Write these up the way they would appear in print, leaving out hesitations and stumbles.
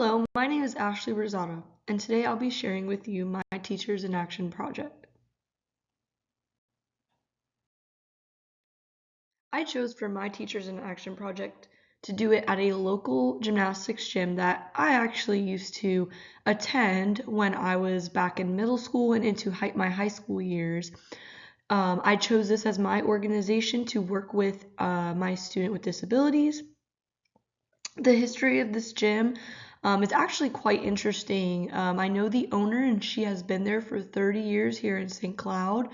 Hello, my name is Ashley Rosado, and today I'll be sharing with you my Teachers in Action project. I chose for my Teachers in Action project to do it at a local gymnastics gym that I actually used to attend when I was back in middle school and into my high school years. I chose this as my organization to work with my student with disabilities. The history of this gym is actually quite interesting. I know the owner, and she has been there for 30 years here in St. Cloud,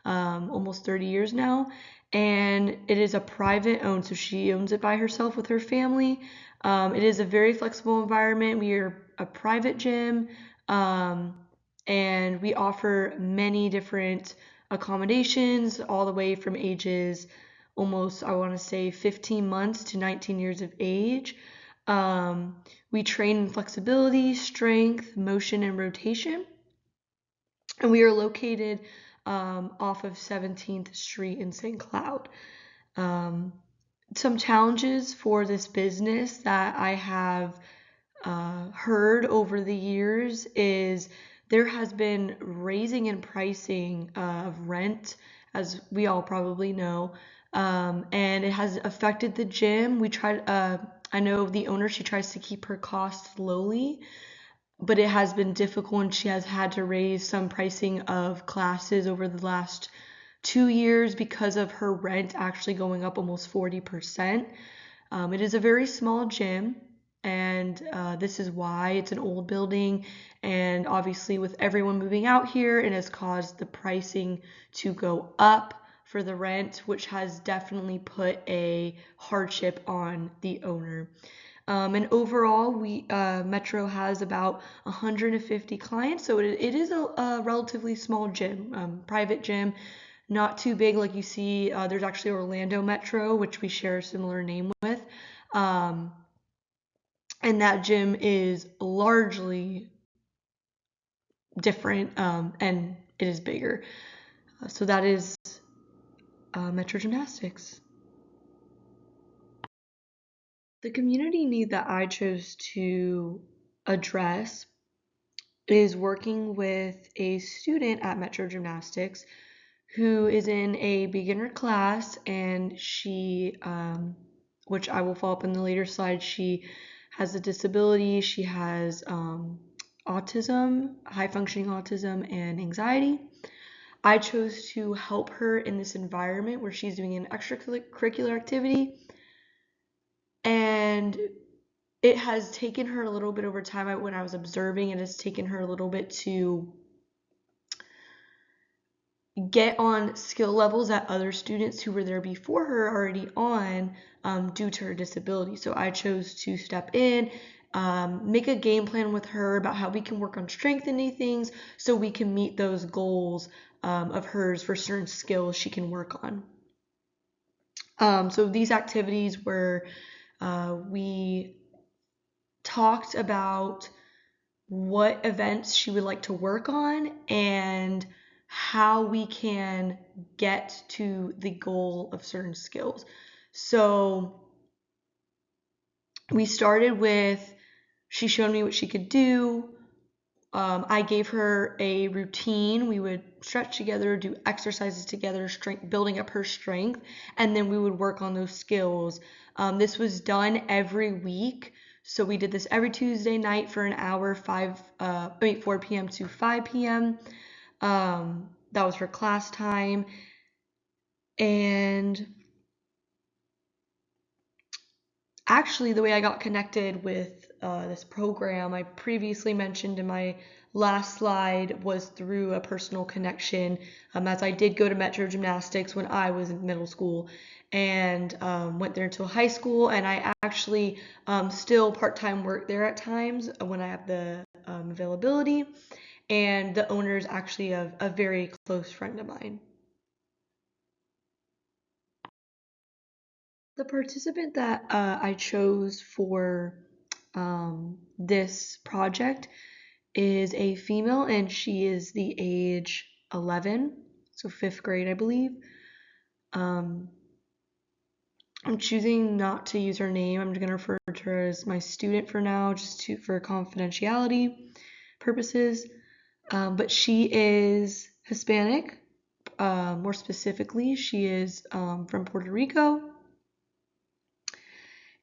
almost 30 years now. And it is a private owned, so she owns it by herself with her family. It is a very flexible environment. We are a private gym, um, and we offer many different accommodations, all the way from ages almost, I want to say, 15 months to 19 years of age. We train in flexibility, strength, motion, and rotation. And we are located off of 17th Street in St. Cloud. Um, some challenges for this business that I have heard over the years is there has been raising in pricing of rent, as we all probably know, and it has affected the gym. I know the owner, she tries to keep her costs lowly, but it has been difficult, and she has had to raise some pricing of classes over the last 2 years because of her rent actually going up almost 40%. It is a very small gym, and this is why it's an old building. And obviously, with everyone moving out here, it has caused the pricing to go up for the rent, which has definitely put a hardship on the owner. And overall, Metro has about 150 clients, so it is a relatively small gym, private gym, not too big like you see. There's actually Orlando Metro, which we share a similar name with, um, and that gym is largely different, and it is bigger. So that is Metro Gymnastics. The community need that I chose to address is working with a student at Metro Gymnastics who is in a beginner class, and she, which I will follow up in the later slide, she has a disability. She has autism, high functioning autism, and anxiety. I chose to help her in this environment where she's doing an extracurricular activity, and it has taken her a little bit over time. When I was observing, it has taken her a little bit to get on skill levels that other students who were there before her are already on, due to her disability. So I chose to step in, make a game plan with her about how we can work on strengthening things so we can meet those goals of hers for certain skills she can work on. So these activities were, we talked about what events she would like to work on and how we can get to the goal of certain skills. So we started with, she showed me what she could do. I gave her a routine. We would stretch together, do exercises together, building up her strength, and then we would work on those skills. This was done every week. So we did this every Tuesday night for an hour, 4 p.m. to 5 p.m. That was her class time. And actually, the way I got connected with this program, I previously mentioned in my last slide, was through a personal connection, as I did go to Metro Gymnastics when I was in middle school, and went there until high school. And I actually still part-time work there at times when I have the availability. And the owner is actually a very close friend of mine. The participant that I chose for this project is a female, and she is the age 11, so fifth grade, I believe. Um, I'm choosing not to use her name. I'm going to refer to her as my student for now, for confidentiality purposes. But she is Hispanic. More specifically, she is from Puerto Rico.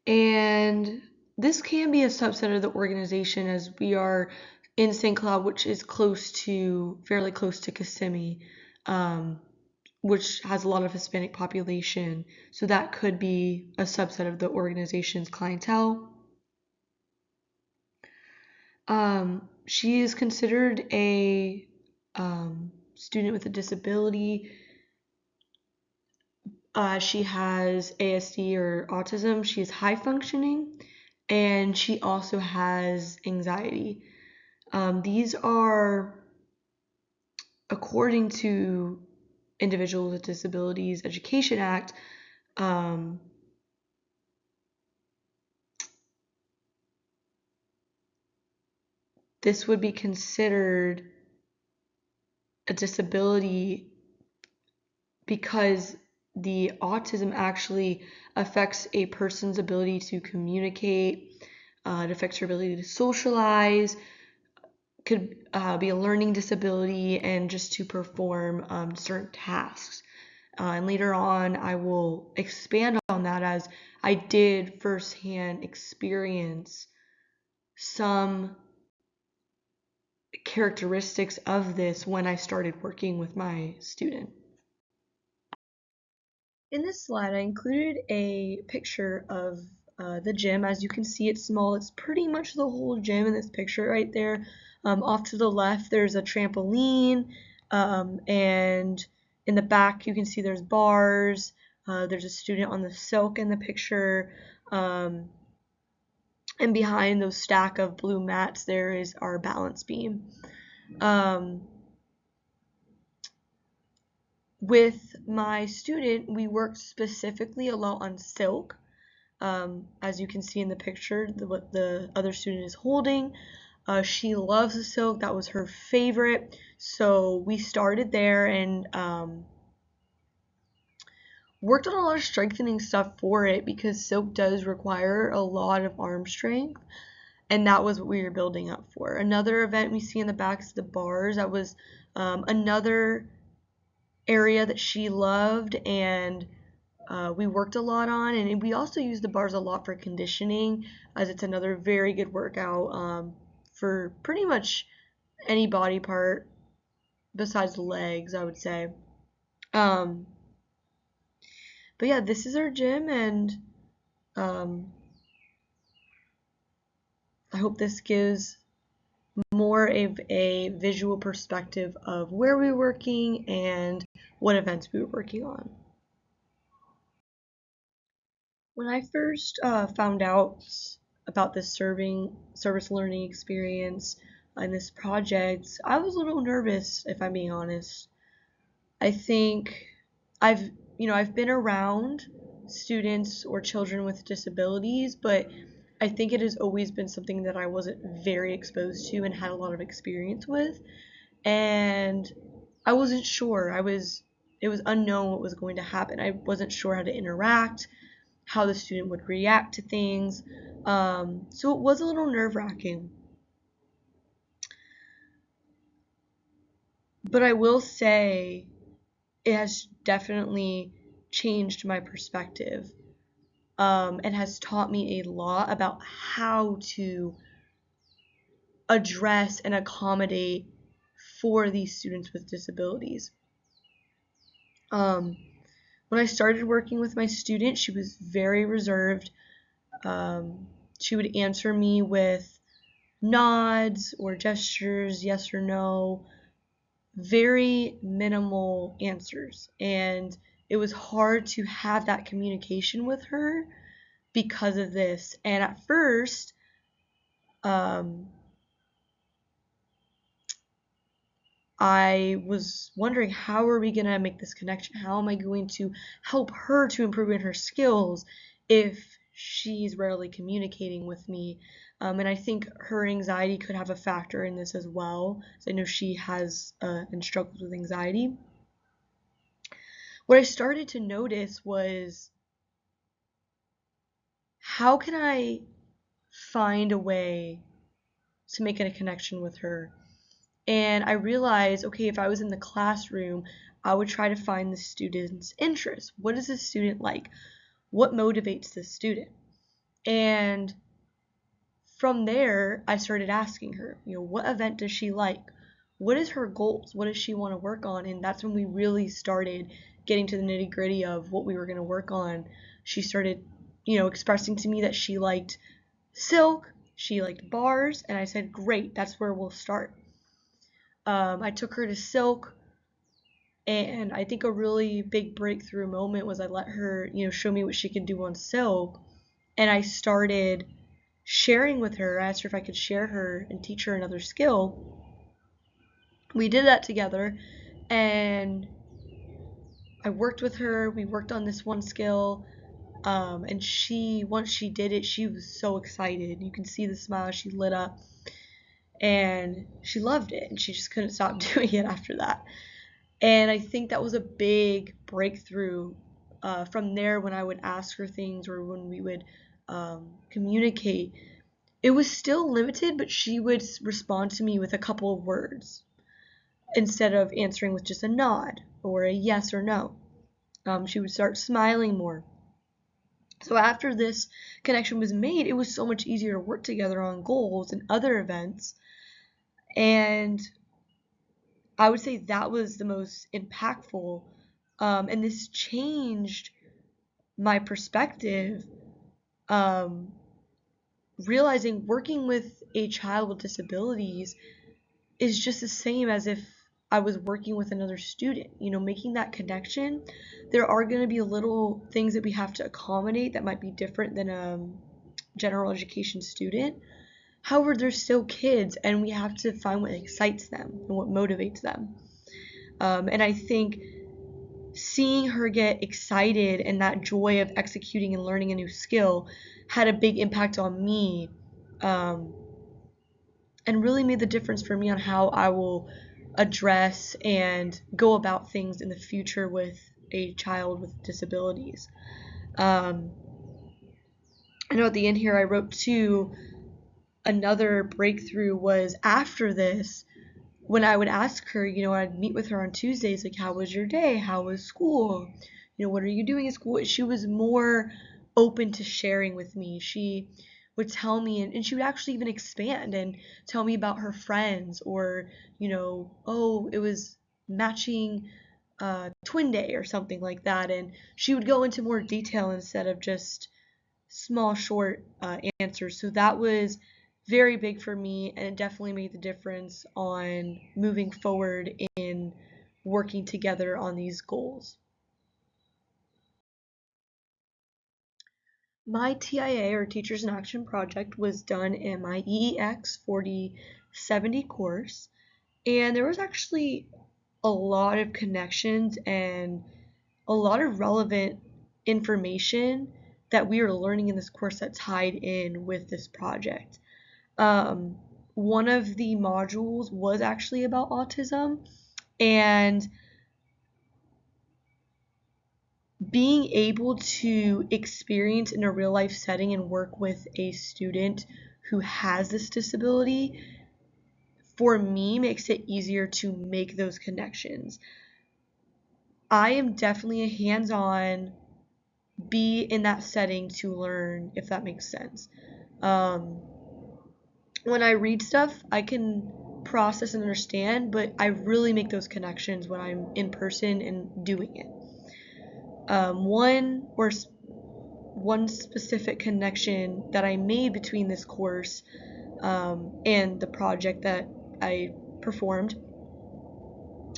And this can be a subset of the organization, as we are in St. Cloud, which is fairly close to Kissimmee, which has a lot of Hispanic population. So that could be a subset of the organization's clientele. She is considered a student with a disability. She has ASD or autism. She is high functioning, and she also has anxiety. These are, according to Individuals with Disabilities Education Act, this would be considered a disability because the autism actually affects a person's ability to communicate, it affects her ability to socialize, could be a learning disability, and just to perform certain tasks. And later on, I will expand on that, as I did firsthand experience some characteristics of this when I started working with my student. In this slide, I included a picture of the gym. As you can see, it's small. It's pretty much the whole gym in this picture right there. Off to the left, there's a trampoline, and in the back, you can see there's bars. There's a student on the silk in the picture, and behind those stack of blue mats, there is our balance beam. With my student, we worked specifically a lot on silk. As you can see in the picture, what the other student is holding. She loves the silk. That was her favorite. So we started there and worked on a lot of strengthening stuff for it, because silk does require a lot of arm strength. And that was what we were building up for. Another event we see in the back is the bars. That was another area that she loved, and we worked a lot on, and we also use the bars a lot for conditioning, as it's another very good workout for pretty much any body part besides the legs, I would say. But yeah, this is our gym, and I hope this gives more of a visual perspective of where we were working and what events we were working on. When I first found out about this service learning experience and this project, I was a little nervous, if I'm being honest. I think I've been around students or children with disabilities, but I think it has always been something that I wasn't very exposed to and had a lot of experience with. And I wasn't sure. It was unknown what was going to happen. I wasn't sure how to interact, how the student would react to things. So it was a little nerve-wracking. But I will say it has definitely changed my perspective, and has taught me a lot about how to address and accommodate for these students with disabilities. When I started working with my student, she was very reserved. She would answer me with nods or gestures, yes or no, very minimal answers. And it was hard to have that communication with her because of this. And at first, I was wondering, how are we going to make this connection? How am I going to help her to improve in her skills if she's rarely communicating with me? And I think her anxiety could have a factor in this as well. So I know she has and struggles with anxiety. What I started to notice was how can I find a way to make a connection with her? And I realized, okay, if I was in the classroom, I would try to find the student's interest. What is the student like? What motivates the student? And from there, I started asking her, what event does she like? What is her goals? What does she want to work on? And that's when we really started getting to the nitty gritty of what we were going to work on. She started, expressing to me that she liked silk, she liked bars, and I said, great, that's where we'll start. I took her to silk, and I think a really big breakthrough moment was I let her, show me what she could do on silk, and I started sharing with her. I asked her if I could share her and teach her another skill. We did that together, and I worked with her. We worked on this one skill, and once she did it, she was so excited. You can see the smile. She lit up, and she loved it, and she just couldn't stop doing it after that. And I think that was a big breakthrough. From there, when I would ask her things or when we would communicate, it was still limited, but she would respond to me with a couple of words instead of answering with just a nod or a yes or no. She would start smiling more. So after this connection was made, it was so much easier to work together on goals and other events. And I would say that was the most impactful. And this changed my perspective, um, realizing working with a child with disabilities is just the same as if I was working with another student, making that connection. There are going to be little things that we have to accommodate that might be different than a general education student. However, they're still kids, and we have to find what excites them and what motivates them. And I think seeing her get excited and that joy of executing and learning a new skill had a big impact on me, um, and really made the difference for me on how I will address and go about things in the future with a child with disabilities. Um, I know at the end here I wrote too, another breakthrough was after this, when I would ask her, I'd meet with her on Tuesdays, like, how was your day? How was school? What are you doing at school? She was more open to sharing with me. She would tell me, and she would actually even expand and tell me about her friends, or, oh, it was matching twin day or something like that. And she would go into more detail instead of just small, short answers. So that was very big for me, and it definitely made the difference on moving forward in working together on these goals. My TIA, or Teachers in Action project, was done in my EEX 4070 course, and there was actually a lot of connections and a lot of relevant information that we were learning in this course that tied in with this project. Um, One of the modules was actually about autism, and being able to experience in a real life setting and work with a student who has this disability, for me, makes it easier to make those connections. I am definitely a hands-on, be in that setting to learn, if that makes sense. Um, when I read stuff, I can process and understand, but I really make those connections when I'm in person and doing it. One specific connection that I made between this course and the project that I performed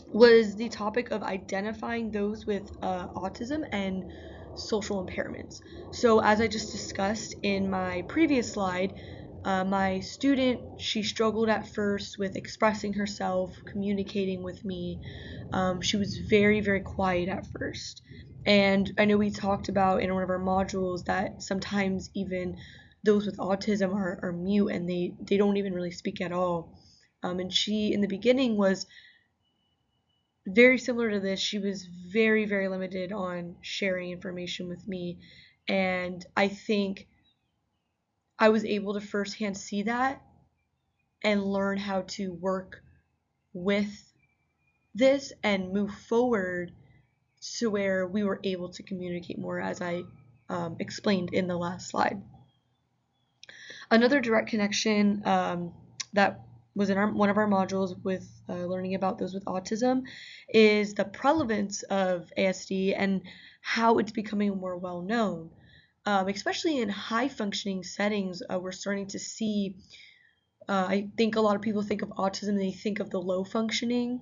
was the topic of identifying those with autism and social impairments. So, as I just discussed in my previous slide, my student, she struggled at first with expressing herself, communicating with me. She was very, very quiet at first. And I know we talked about in one of our modules that sometimes even those with autism are mute, and they don't even really speak at all. And she, in the beginning, was very similar to this. She was very, very limited on sharing information with me. And I think I was able to firsthand see that and learn how to work with this and move forward to where we were able to communicate more, as I explained in the last slide. Another direct connection that was in one of our modules with learning about those with autism is the prevalence of ASD and how it's becoming more well known. Especially in high functioning settings, we're starting to see, I think a lot of people think of autism and they think of the low functioning.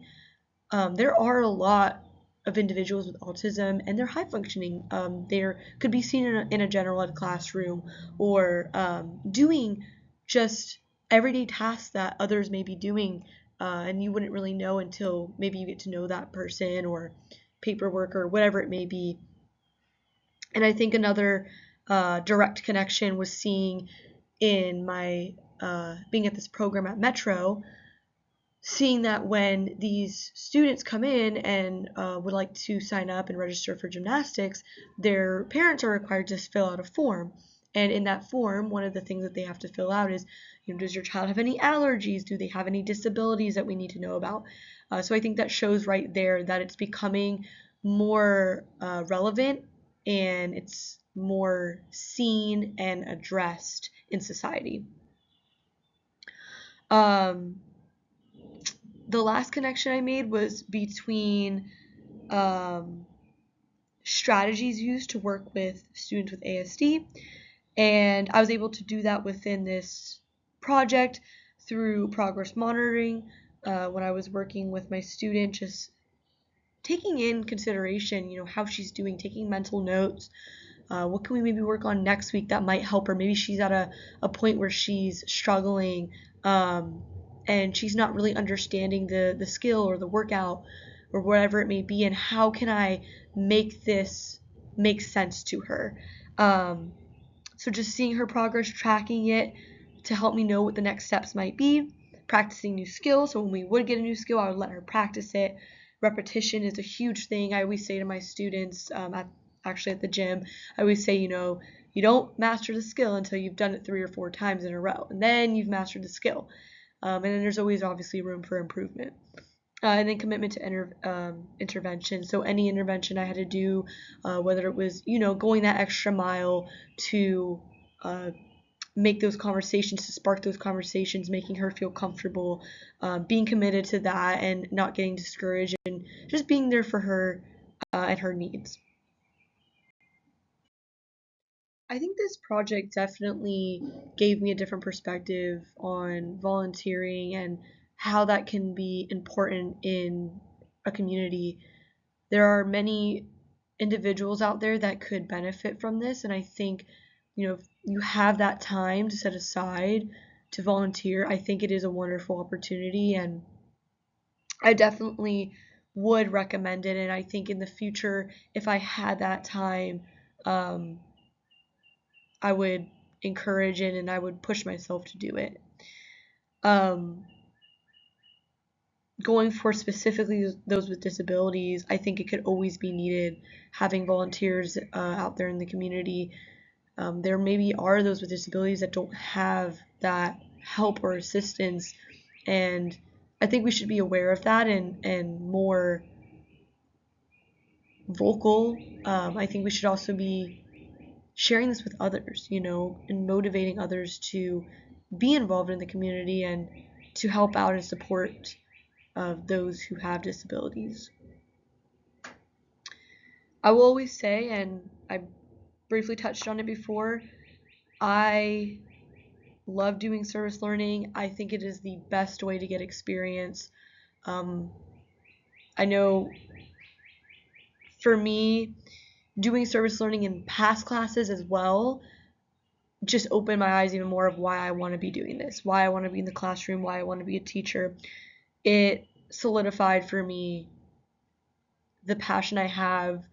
There are a lot of individuals with autism and they're high functioning. They could be seen in a general ed classroom or doing just everyday tasks that others may be doing, and you wouldn't really know until maybe you get to know that person or paperwork or whatever it may be. And I think another direct connection was seeing in my being at this program at Metro, seeing that when these students come in and would like to sign up and register for gymnastics, their parents are required to fill out a form. And in that form, one of the things that they have to fill out is, does your child have any allergies? Do they have any disabilities that we need to know about? So I think that shows right there that it's becoming more relevant and it's more seen and addressed in society. The last connection I made was between strategies used to work with students with ASD, and I was able to do that within this project through progress monitoring when I was working with my student, just taking in consideration, how she's doing, taking mental notes. What can we maybe work on next week that might help her? Maybe she's at a point where she's struggling and she's not really understanding the skill or the workout or whatever it may be, and how can I make this make sense to her? So just seeing her progress, tracking it to help me know what the next steps might be, practicing new skills. So when we would get a new skill, I would let her practice it. Repetition is a huge thing. I always say to my students at the gym, I always say, you don't master the skill until you've done it 3 or 4 times in a row, and then you've mastered the skill. And then there's always obviously room for improvement. And then commitment to intervention. So any intervention I had to do, whether it was, going that extra mile to make those conversations, to spark those conversations, making her feel comfortable, being committed to that and not getting discouraged, and just being there for her and her needs. I think this project definitely gave me a different perspective on volunteering and how that can be important in a community. There are many individuals out there that could benefit from this, and I think, if you have that time to set aside to volunteer, I think it is a wonderful opportunity, and I definitely would recommend it. And I think in the future, if I had that time, I would encourage it and I would push myself to do it. Going for specifically those with disabilities, I think it could always be needed, having volunteers out there in the community. There maybe are those with disabilities that don't have that help or assistance, and I think we should be aware of that and more vocal. I think we should also be sharing this with others, and motivating others to be involved in the community and to help out and support those who have disabilities. I will always say, and I briefly touched on it before, I love doing service learning. I think it is the best way to get experience. I know for me, doing service learning in past classes as well just opened my eyes even more of why I want to be doing this, why I want to be in the classroom, why I want to be a teacher. It solidified for me the passion I have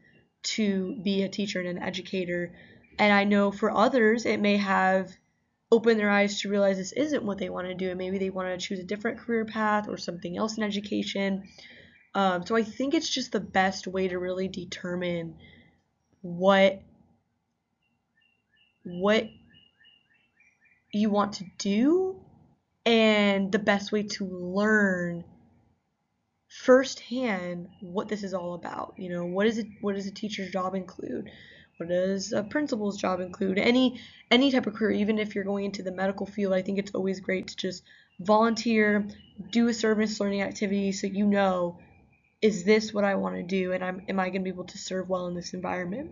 to be a teacher and an educator. And I know for others, it may have opened their eyes to realize this isn't what they want to do, and maybe they want to choose a different career path or something else in education. So I think it's just the best way to really determine what you want to do and the best way to learn firsthand what this is all about. What does a teacher's job include? What does a principal's job include? Any type of career, even if you're going into the medical field, I think it's always great to just volunteer, do a service learning activity so is this what I want to do, and am I going to be able to serve well in this environment?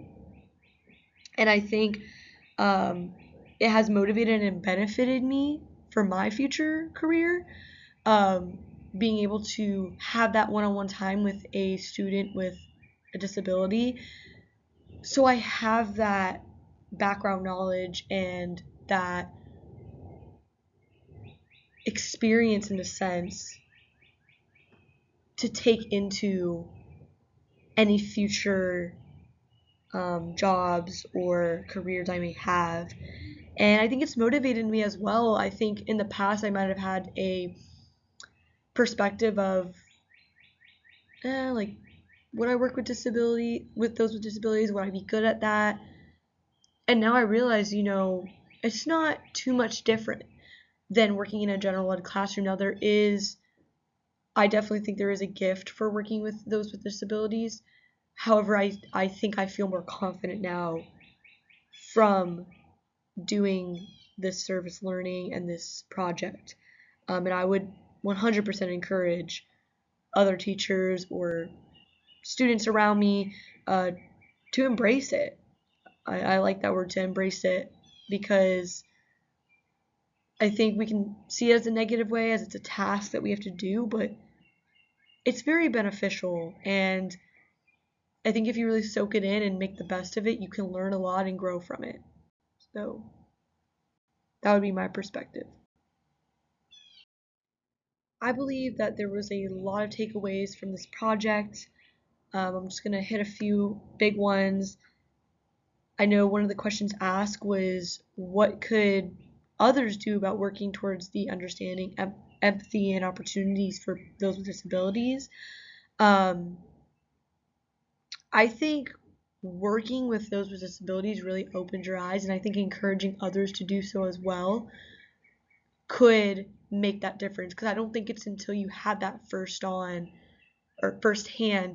And I think it has motivated and benefited me for my future career. Being able to have that one-on-one time with a student with a disability, so I have that background knowledge and that experience in a sense to take into any future jobs or careers I may have. And I think it's motivated me as well. I think in the past I might have had a perspective of like, would I work with those with disabilities? Would I be good at that? And now I realize, it's not too much different than working in a general ed classroom. Now I definitely think there is a gift for working with those with disabilities. However, I think I feel more confident now from doing this service learning and this project. And I would 100% encourage other teachers or students around me to embrace it. I like that word, to embrace it, because I think we can see it as a negative way, as it's a task that we have to do, but it's very beneficial. And I think if you really soak it in and make the best of it, you can learn a lot and grow from it. So that would be my perspective. I believe that there was a lot of takeaways from this project. I'm just going to hit a few big ones. I know one of the questions asked was, what could others do about working towards the understanding, empathy, and opportunities for those with disabilities? I think working with those with disabilities really opened your eyes, and I think encouraging others to do so as well could make that difference, because I don't think it's until you have that first-hand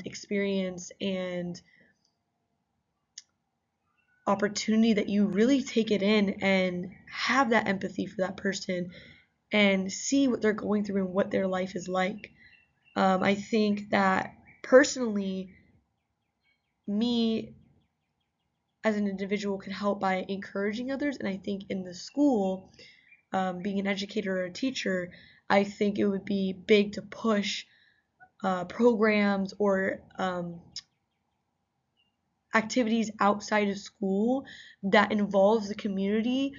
experience and opportunity that you really take it in and have that empathy for that person and see what they're going through and what their life is like. I think that personally, me as an individual could help by encouraging others, and I think in the school, being an educator or a teacher, I think it would be big to push programs or activities outside of school that involves the community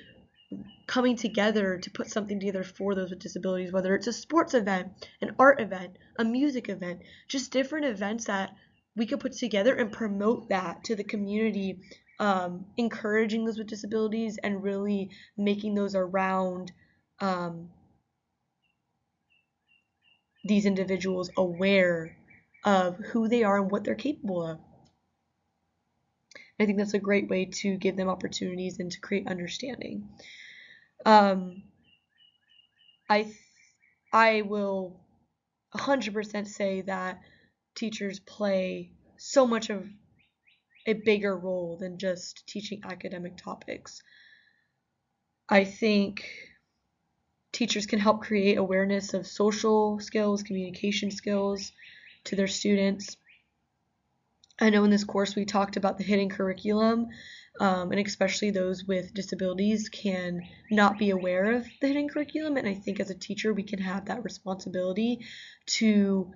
coming together to put something together for those with disabilities, whether it's a sports event, an art event, a music event, just different events that we could put together and promote that to the community, encouraging those with disabilities and really making those around these individuals aware of who they are and what they're capable of. I think that's a great way to give them opportunities and to create understanding. I will 100% say that teachers play so much of a bigger role than just teaching academic topics. I think teachers can help create awareness of social skills, communication skills to their students. I know in this course we talked about the hidden curriculum, and especially those with disabilities can not be aware of the hidden curriculum, and I think as a teacher we can have that responsibility to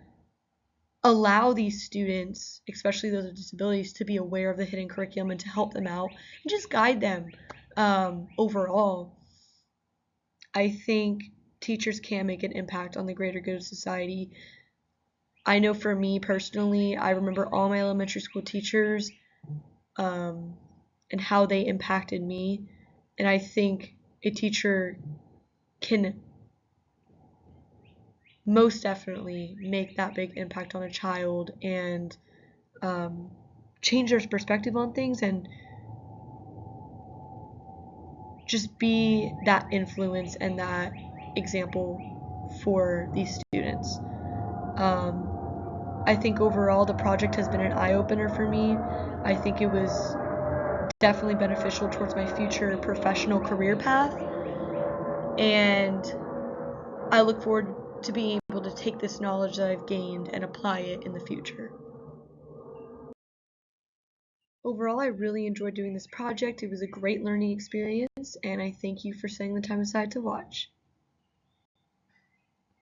allow these students, especially those with disabilities, to be aware of the hidden curriculum and to help them out and just guide them overall. I think teachers can make an impact on the greater good of society. I know for me personally, I remember all my elementary school teachers and how they impacted me, and I think a teacher can most definitely make that big impact on a child and change their perspective on things and just be that influence and that example for these students. I think overall the project has been an eye-opener for me. I think it was definitely beneficial towards my future professional career path, and I look forward to being able to take this knowledge that I've gained and apply it in the future. Overall, I really enjoyed doing this project. It was a great learning experience, and I thank you for setting the time aside to watch.